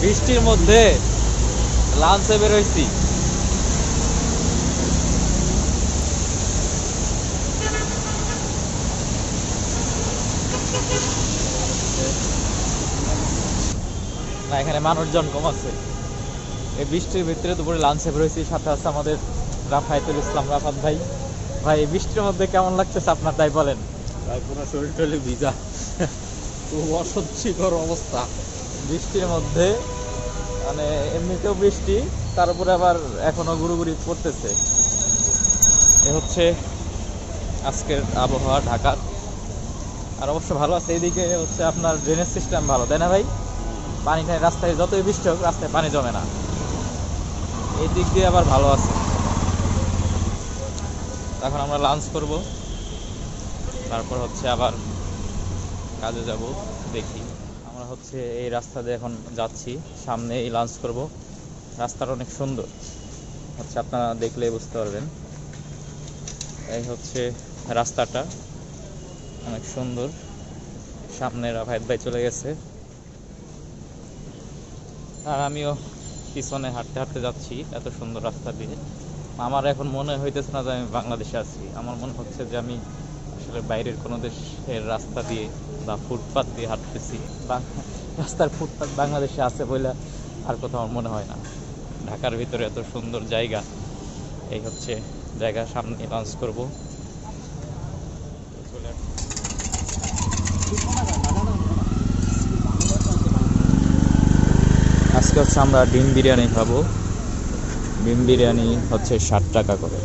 বৃষ্টির মধ্যে লাঞ্চে বের হইছি। না, এখানে মানুষজন কম আছে। এই বৃষ্টির ভিতরে দুপুরে লাঞ্চে বের হইছি, সাথে আছে আমাদের রাফায়েতুল ইসলাম রাফাত ভাই। ভাই, এই বৃষ্টির মধ্যে কেমন লাগতেছে আপনার, তাই বলেন। ভাই পুরো শরীর টরীর ভিজা, খুব অস্বস্তিকর অবস্থা বৃষ্টির মধ্যে, মানে এমনিতেও বৃষ্টি, তার উপরে আবার এখনো গুড়ুগুড়ি পড়তেছে। এ হচ্ছে আজকের আবহাওয়া ঢাকার। আর অবশ্য ভালো আছে, এইদিকে হচ্ছে আপনার ড্রেনেজ সিস্টেম ভালো, তাই না ভাই? পানি টানি রাস্তায়, যতই বৃষ্টি হোক রাস্তায় পানি জমে না, এই দিক দিয়ে আবার ভালো আছে। এখন আমরা লাঞ্চ করব, তারপর হচ্ছে আবার কাজে যাব। দেখি, আমরা হচ্ছে এই রাস্তা দিয়ে এখন যাচ্ছি, সামনে এই লাঞ্চ করব। রাস্তাটা অনেক সুন্দর, হচ্ছে আপনারা দেখলেই বুঝতে পারবেন। এই হচ্ছে রাস্তাটা অনেক সুন্দর। সামনে রাফায়েত ভাই চলে গেছে, আর আমিও পিছনে হাঁটতে হাঁটতে যাচ্ছি এত সুন্দর রাস্তা দিয়ে। আমার এখন মনে হইতেছে না যে আমি বাংলাদেশে আছি, আমার মনে হচ্ছে যে আমি আসলে বাইরের কোনো দেশের রাস্তা দিয়ে বা ফুটপাত দিয়ে হাঁটতেছি। রাস্তার ফুটপাত বাংলাদেশে আছে বলে আর কোথাও আমার মনে হয় না। ঢাকার ভিতরে এত সুন্দর জায়গা, এই হচ্ছে জায়গা। সামনে লঞ্চ করব। আজকে হচ্ছে আমরা ডিম বিরিয়ানি খাবো। ডিম বিরিয়ানি হচ্ছে 60 টাকা করে।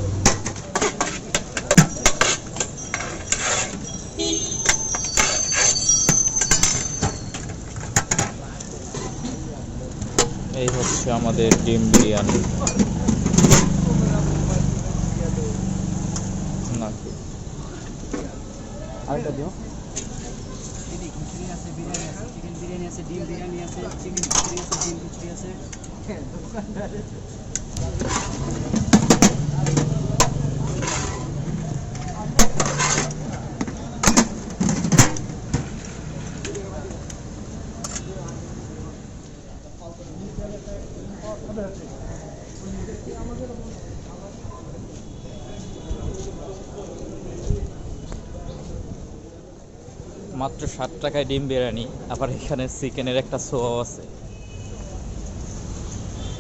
এই হচ্ছে আমাদের ডিম বিরিয়ানি। নাকি আরেকটা দিও। খিচুড়ি আছে, বিরিয়ানি আছে, চিকেন বিরিয়ানি আছে, ডিম বিরিয়ানি আছে, চিকেন খিচুড়ি আছে, ডিম খিচুড়ি আছে। মাত্র 60 টাকায় ডিম বিরিয়ানি, আবার এখানে চিকেনের একটা সোয়াও আছে।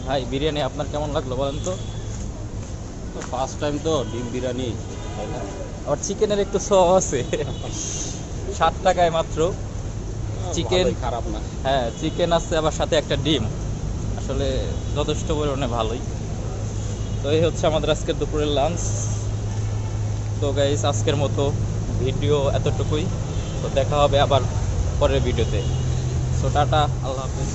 ভাই, বিরিয়ানি আপনার কেমন লাগলো বলেন তো? তো ফার্স্ট টাইম তো ডিম বিরিয়ানি, তাই না? আবার চিকেনের একটু সোয়াও আছে। 60 টাকায় মাত্র চিকেন। ভালোই, খারাপ না। হ্যাঁ, চিকেন আছে, আবার সাথে একটা ডিম। আসলে যথেষ্ট পরিমাণে ভালোই। তো এই হচ্ছে আমাদের আজকের দুপুরের লাঞ্চ। তো গাইস, আজকের মতো ভিডিও এতটুকুই। তো দেখা হবে আবার পরের ভিডিওতে। সো টাটা, আল্লাহ হাফেজ।